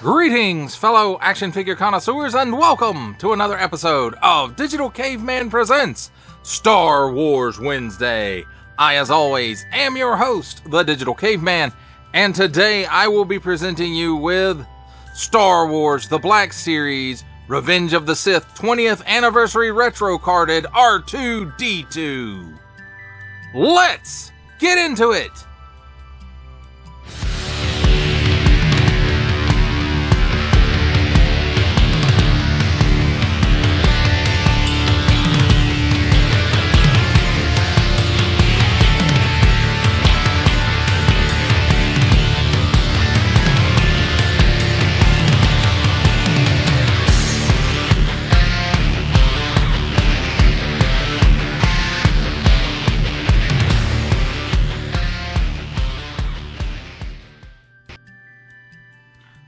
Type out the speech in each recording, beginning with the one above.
Greetings, fellow action figure connoisseurs, and welcome to another episode of Digital Caveman Presents Star Wars Wednesday. I, as always, am your host, the Digital Caveman, and today I will be presenting you with Star Wars The Black Series Revenge of the Sith 20th Anniversary Retro Carded R2-D2. Let's get into it!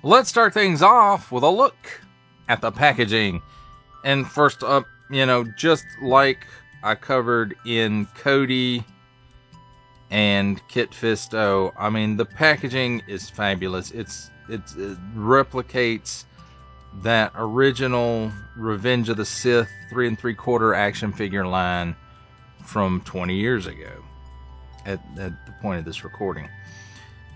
Let's start things off with a look at the packaging. And first up, just like I covered in Cody and Kit Fisto, I mean, the packaging is fabulous. It replicates that original Revenge of the Sith 3 3/4 action figure line from 20 years ago at the point of this recording.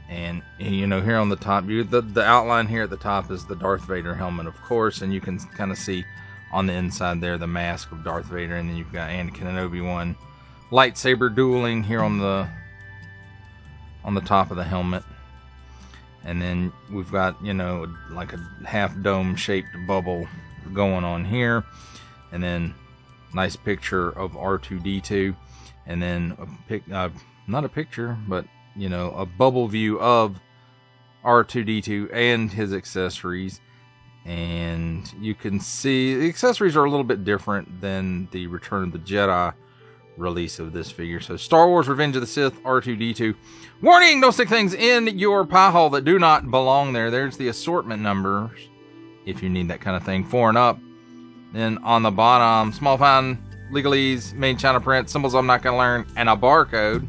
And, here on the top, the outline here at the top is the Darth Vader helmet, of course, and you can kind of see on the inside there the mask of Darth Vader, and then you've got Anakin and Obi-Wan lightsaber dueling here on the top of the helmet. And then we've got, like a half dome shaped bubble going on here, and then nice picture of R2-D2, and then not a picture, but a bubble view of R2-D2 and his accessories. And you can see the accessories are a little bit different than the Return of the Jedi release of this figure. So Star Wars Revenge of the Sith R2-D2. Warning, don't stick things in your pie hole that do not belong there. There's the assortment numbers if you need that kind of thing, 4 and up. Then on the bottom, small fine legalese, made China print, symbols I'm not going to learn, and a barcode.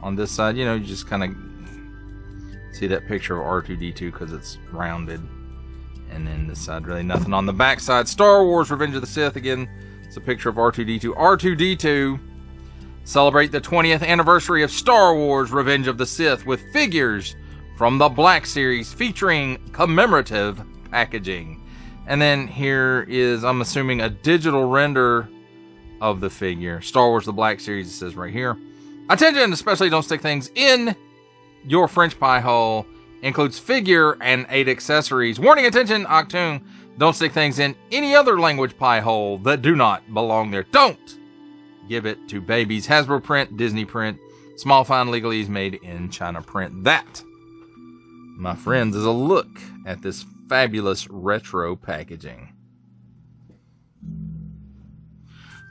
On this side, you just kind of see that picture of R2-D2 because it's rounded. And then this side, really nothing. On the back side, Star Wars Revenge of the Sith. Again, it's a picture of R2-D2. R2-D2 celebrate the 20th anniversary of Star Wars Revenge of the Sith with figures from the Black Series featuring commemorative packaging. And then here is, I'm assuming, a digital render of the figure. Star Wars The Black Series, it says right here. Attention, especially don't stick things in your French pie hole. Includes figure and 8 accessories. Warning, attention, Octoon, don't stick things in any other language pie hole that do not belong there. Don't give it to babies. Hasbro print, Disney print, small fine legalese made in China print. That, my friends, is a look at this fabulous retro packaging.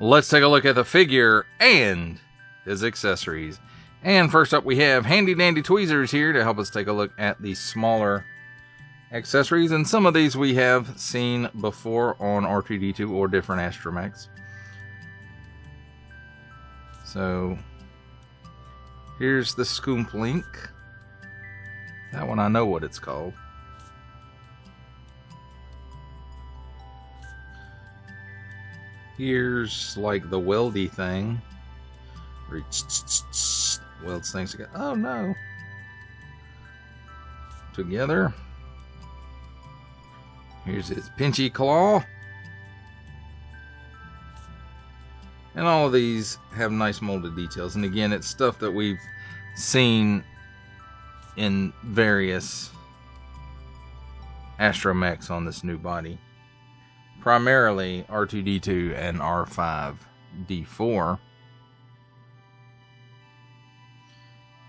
Let's take a look at the figure and his accessories. And first up, we have handy dandy tweezers here to help us take a look at the smaller accessories. And some of these we have seen before on R2-D2 or different astromechs. So here's the Scoomp Link. That one I know what it's called. Here's like the weldy thing. Welds things together. Oh no. Together. Here's his pinchy claw. And all of these have nice molded details. And again, it's stuff that we've seen in various astromechs on this new body. Primarily R2-D2 and R5-D4.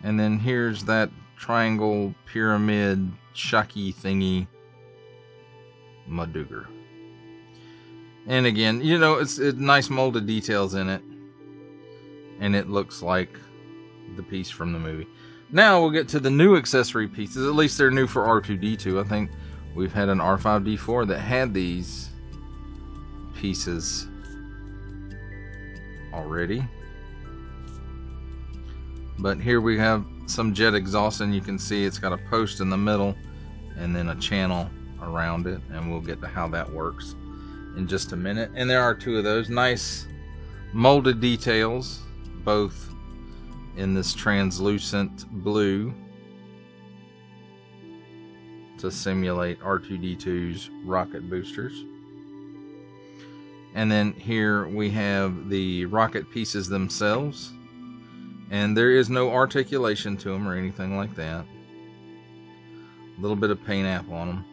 And then here's that triangle pyramid Shaki thingy Maduger. And again, it's nice molded details in it. And it looks like the piece from the movie. Now we'll get to the new accessory pieces. At least they're new for R2-D2. I think we've had an R5-D4 that had these pieces already. But here we have some jet exhaust, and you can see it's got a post in the middle and then a channel around it, and we'll get to how that works in just a minute. And there are two of those nice molded details, both in this translucent blue to simulate R2-D2's rocket boosters. And then here we have the rocket pieces themselves, and there is no articulation to them or anything like that. A little bit of paint app on them.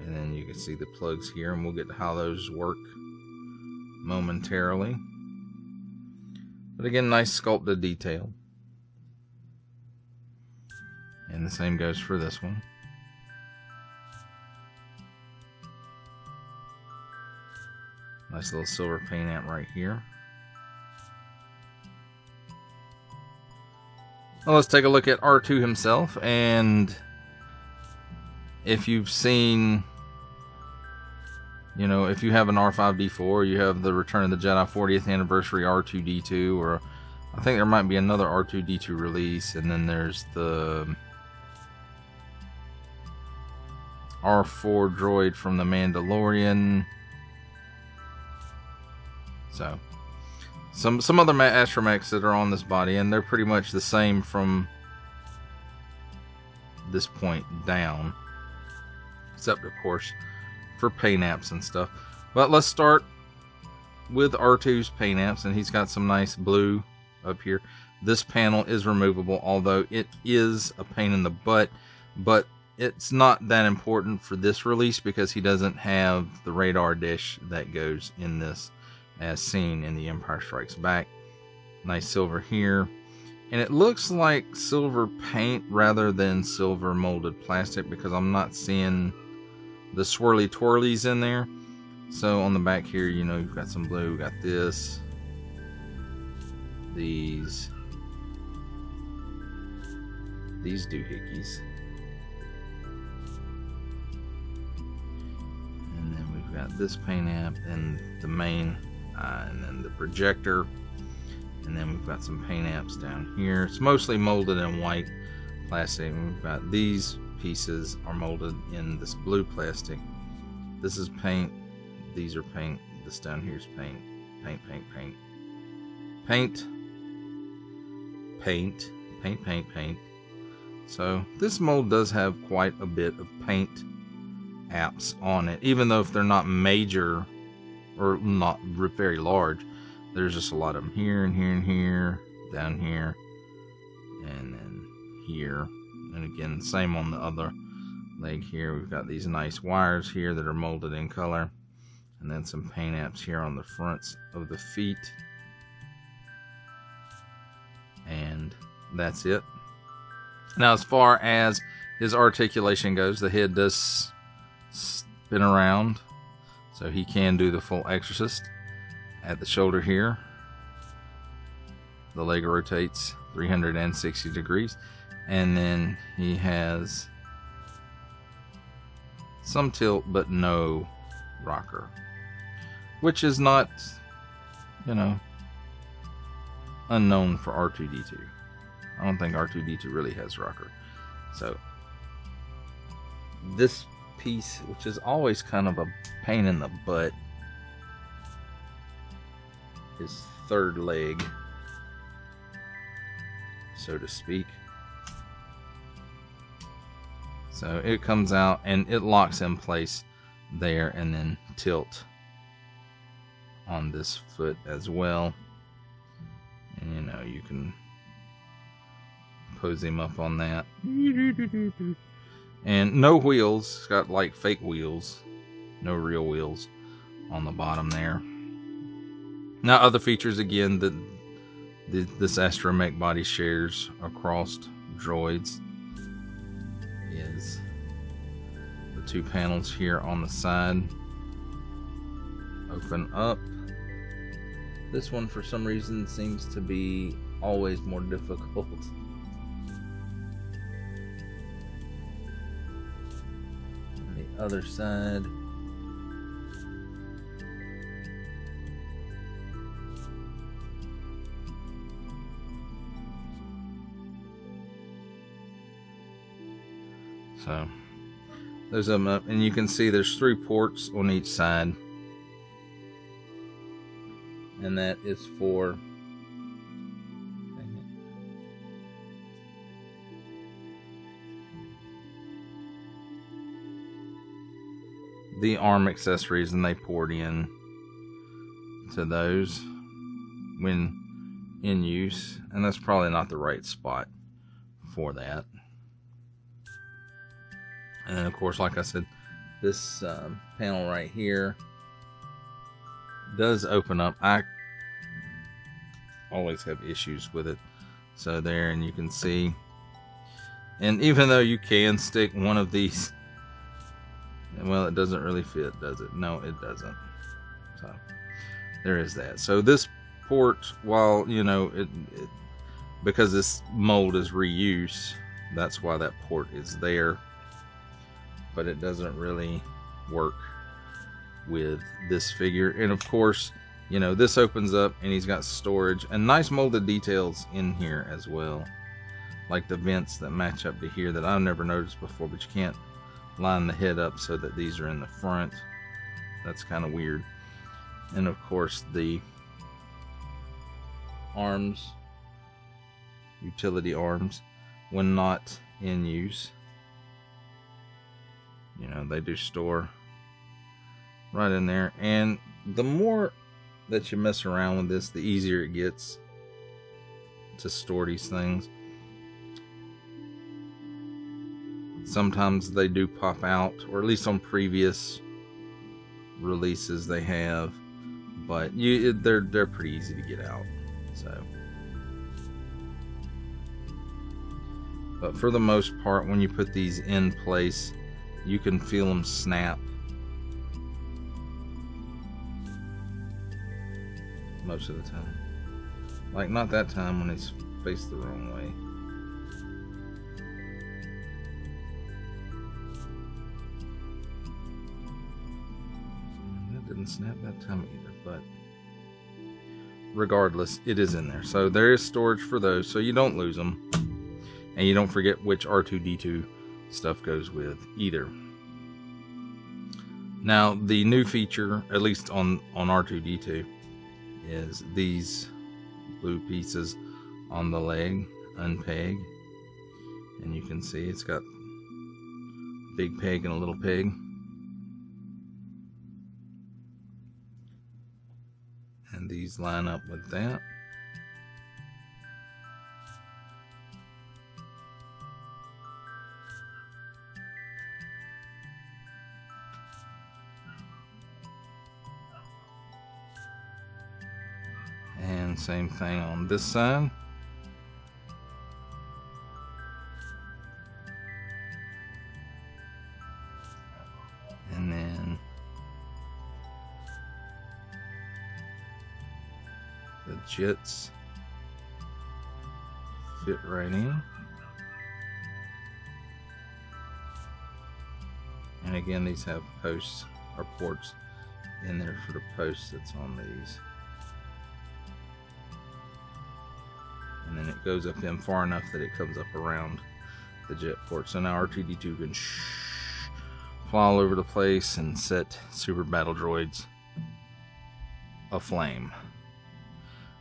And then you can see the plugs here, and we'll get to how those work momentarily. But again, nice sculpted detail. And the same goes for this one. Nice little silver paint app right here. Well, let's take a look at R2 himself. And if you've seen, you know, if you have an R5-D4, you have the Return of the Jedi 40th Anniversary R2-D2, or I think there might be another R2-D2 release, and then there's the R4 droid from The Mandalorian. So, some other astromechs that are on this body, and they're pretty much the same from this point down, except of course for paint apps and stuff. But let's start with R2's paint apps, and he's got some nice blue up here. This panel is removable, although it is a pain in the butt, but it's not that important for this release because he doesn't have the radar dish that goes in this, as seen in The Empire Strikes Back. Nice silver here, and it looks like silver paint rather than silver molded plastic because I'm not seeing the swirly twirlies in there. So on the back here, you know, you've got some blue, we've got this, these doohickeys, and then we've got this paint app and the main and then the projector, and then we've got some paint apps down here. It's mostly molded in white plastic, and we've got these pieces are molded in this blue plastic. This is paint, these are paint, this down here is paint, paint, paint, paint, paint, paint, paint, paint, paint. So this mold does have quite a bit of paint apps on it, even though if they're not major or not very large. There's just a lot of them here and here and here, down here, and then here. And again, same on the other leg here. We've got these nice wires here that are molded in color, and then some paint apps here on the fronts of the feet. And that's it. Now, as far as his articulation goes, the head does spin around, so he can do the full Exorcist. At the shoulder here, the leg rotates 360 degrees, and then he has some tilt but no rocker, which is not, you know, unknown for R2-D2. I don't think R2-D2 really has rocker. So this piece, which is always kind of a pain in the butt, his third leg, so to speak. So it comes out and it locks in place there, and then tilt on this foot as well. And you know, you can pose him up on that. And no wheels. It's got like fake wheels, no real wheels on the bottom there. Now, other features again that this astromech body shares across droids is the two panels here on the side open up. This one, for some reason, seems to be always more difficult. Other side. So there's them up, and you can see there's 3 ports on each side, and that is for the arm accessories, and they port in to those when in use, and that's probably not the right spot for that. And then of course, like I said, this panel right here does open up. I always have issues with it. So there, and you can see, and even though you can stick one of these, well, it doesn't really fit, does it? No, it doesn't. So there is that. So this port, while you know it because this mold is reuse, that's why that port is there, but it doesn't really work with this figure. And of course, you know, this opens up and he's got storage and nice molded details in here as well, like the vents that match up to here that I've never noticed before. But you can't line the head up so that these are in the front. That's kind of weird. And of course, the arms, utility arms, when not in use, you know, they do store right in there. And the more that you mess around with this, the easier it gets to store these things. Sometimes they do pop out, or at least on previous releases they have, but they're pretty easy to get out. So, but for the most part, when you put these in place, you can feel them snap most of the time. Like not that time when it's faced the wrong way. That didn't snap that time either, but regardless, it is in there. So there is storage for those, so you don't lose them, and you don't forget which R2-D2 stuff goes with either. Now the new feature, at least on R2-D2, is these blue pieces on the leg unpeg, and you can see it's got a big peg and a little peg, and these line up with that. And same thing on this side. And then the jets fit right in. And again, these have posts or ports in there for the posts that's on these. And then it goes up in far enough that it comes up around the jet port. So now R2-D2 can fly all over the place and set super battle droids aflame.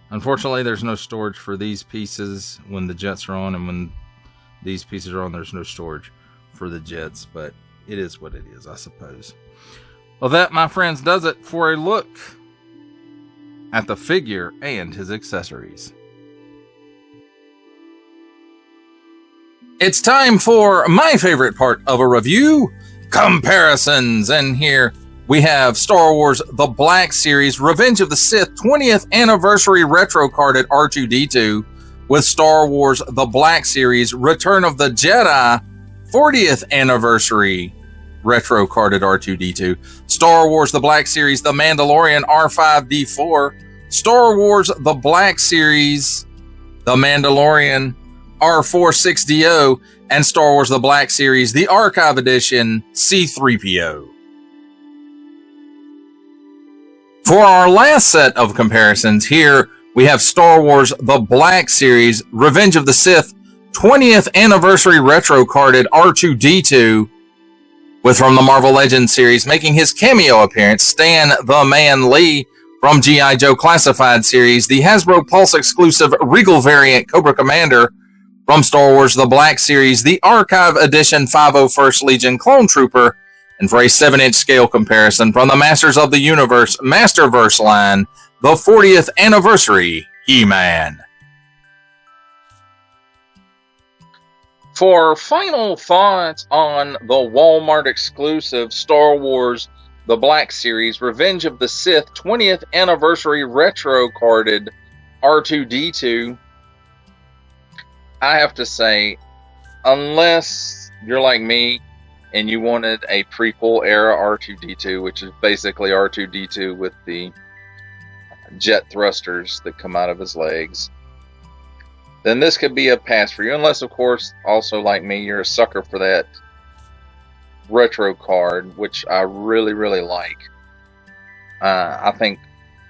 Unfortunately, there's no storage for these pieces when the jets are on, and when these pieces are on, there's no storage for the jets, but it is what it is, I suppose. Well, that, my friends, does it for a look at the figure and his accessories. It's time for my favorite part of a review, comparisons. And here we have Star Wars The Black Series Revenge of the Sith 20th Anniversary Retro Carded R2-D2 with Star Wars The Black Series Return of the Jedi 40th Anniversary Retro Carded R2-D2, Star Wars The Black Series The Mandalorian R5-D4, Star Wars The Black Series The Mandalorian R4-6DO, and Star Wars The Black Series The Archive Edition C-3PO. For our last set of comparisons, here we have Star Wars The Black Series Revenge of the Sith 20th anniversary retro carded R2-D2 with from the Marvel Legends series, making his cameo appearance, Stan the Man Lee from G.I. Joe Classified series, the Hasbro Pulse exclusive Regal variant Cobra Commander from Star Wars The Black series, the Archive Edition 501st Legion Clone Trooper, and for a 7-inch scale comparison from the Masters of the Universe Masterverse line, the 40th anniversary He-Man. For final thoughts on the Walmart exclusive Star Wars The Black series, Revenge of the Sith 20th anniversary retro carded R2-D2, I have to say, unless you're like me and you wanted a prequel era R2-D2, which is basically R2-D2 with the jet thrusters that come out of his legs, then this could be a pass for you. Unless, of course, also like me, you're a sucker for that retro card, which I really, really like. I think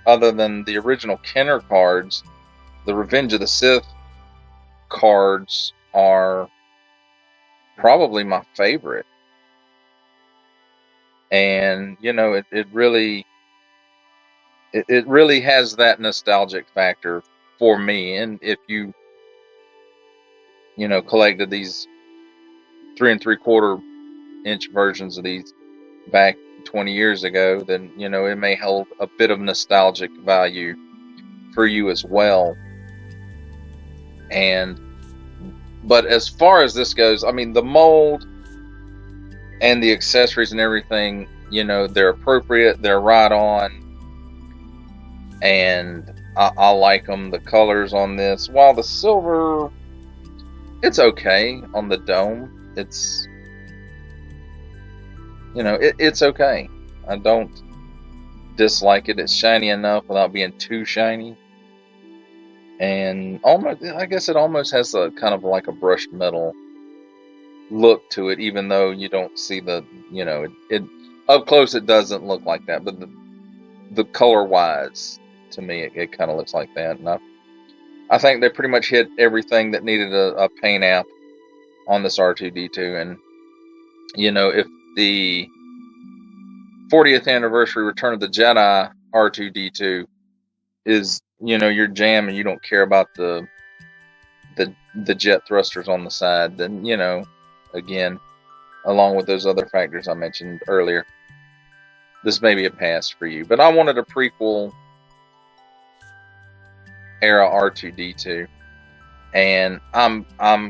other than the original Kenner cards, the Revenge of the Sith cards are probably my favorite. And, you know, it really has that nostalgic factor for me. And if you collected these 3 3/4 inch versions of these back 20 years ago, then, it may hold a bit of nostalgic value for you as well. But as far as this goes, I mean, the mold and the accessories and everything, they're appropriate, they're right on, and I like them. The colors on this, while the silver, it's okay on the dome. It's, it's okay. I don't dislike it. It's shiny enough without being too shiny. And almost, I guess it almost has a kind of like a brushed metal look to it, even though you don't see the, it up close it doesn't look like that, but the color wise, to me, it kind of looks like that. And I think they pretty much hit everything that needed a paint app on this R2-D2. And, if the 40th anniversary Return of the Jedi R2-D2 is, your jam and you don't care about the jet thrusters on the side, then, again, along with those other factors I mentioned earlier, this may be a pass for you. But I wanted a prequel era R2-D2, and I'm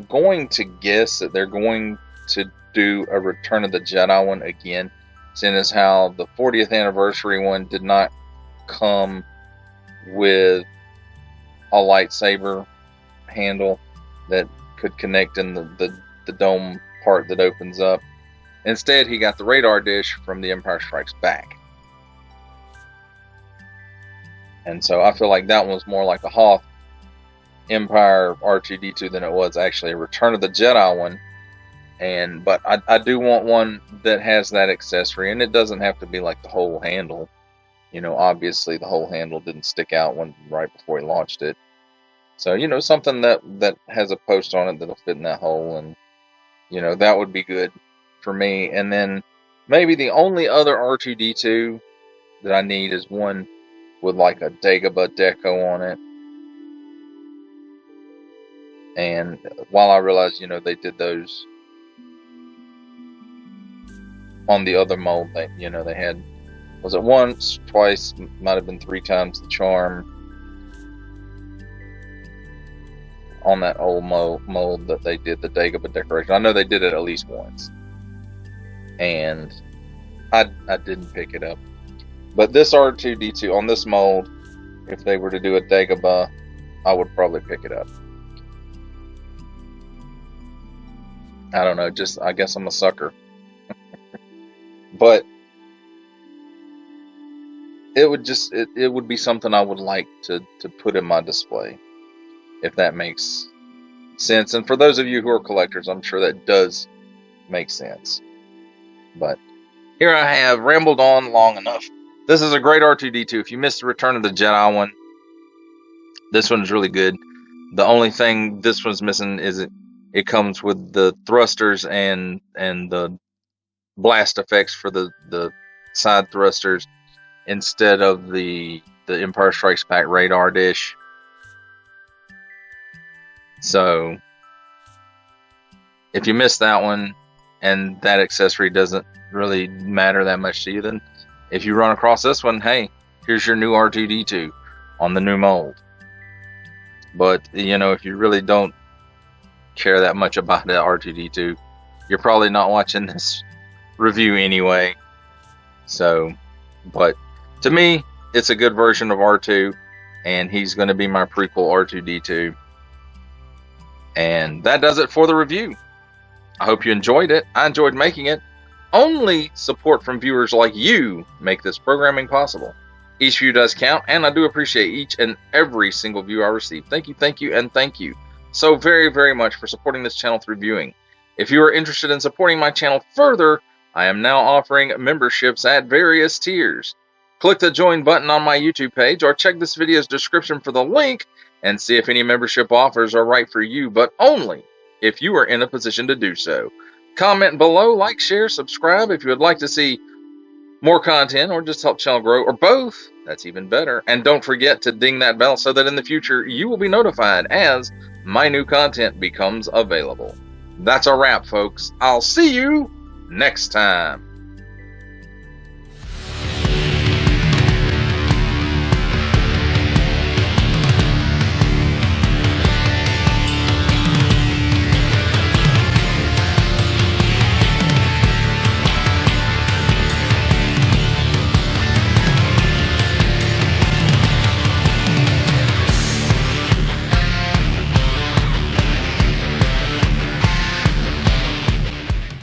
going to guess that they're going to do a Return of the Jedi one again, seeing as how the 40th anniversary one did not come with a lightsaber handle that could connect in the dome part that opens up. Instead, he got the radar dish from The Empire Strikes Back. And so I feel like that one was more like a Hoth Empire R2-D2 than it was actually a Return of the Jedi one. But I do want one that has that accessory, and it doesn't have to be like the whole handle. Obviously the whole handle didn't stick out right before he launched it. So, something that has a post on it that'll fit in that hole, and, that would be good for me. And then maybe the only other R2-D2 that I need is one with like a Dagobah deco on it. And while I realize, they did those on the other mold, they had, was it once, twice, might have been 3 times the charm on that old mold that they did the Dagobah decoration. I know they did it at least once, and I didn't pick it up. But this R2-D2 on this mold, if they were to do a Dagobah, I would probably pick it up. I don't know, I guess I'm a sucker. But it would be something I would like to put in my display, if that makes sense. And for those of you who are collectors, I'm sure that does make sense. But here I have rambled on long enough. This is a great R2-D2. If you missed the Return of the Jedi one, this one is really good. The only thing this one's missing is It comes with the thrusters and the blast effects for the side thrusters instead of the Empire Strikes Back radar dish. So if you missed that one and that accessory doesn't really matter that much to you, then if you run across this one, hey, here's your new R2-D2 on the new mold. But, you know, if you really don't care that much about the R2-D2, you're probably not watching this review anyway. So, but to me, it's a good version of R2, and he's going to be my prequel R2-D2. And that does it for the review. I hope you enjoyed it. I enjoyed making it. Only support from viewers like you make this programming possible. Each view does count, and I do appreciate each and every single view I receive. Thank you, and thank you so very, very much for supporting this channel through viewing. If you are interested in supporting my channel further, I am now offering memberships at various tiers. Click the join button on my YouTube page, or check this video's description for the link and see if any membership offers are right for you, but only if you are in a position to do so. Comment below, like, share, subscribe if you would like to see more content or just help channel grow, or both. That's even better. And don't forget to ding that bell so that in the future you will be notified as my new content becomes available. That's a wrap, folks. I'll see you next time.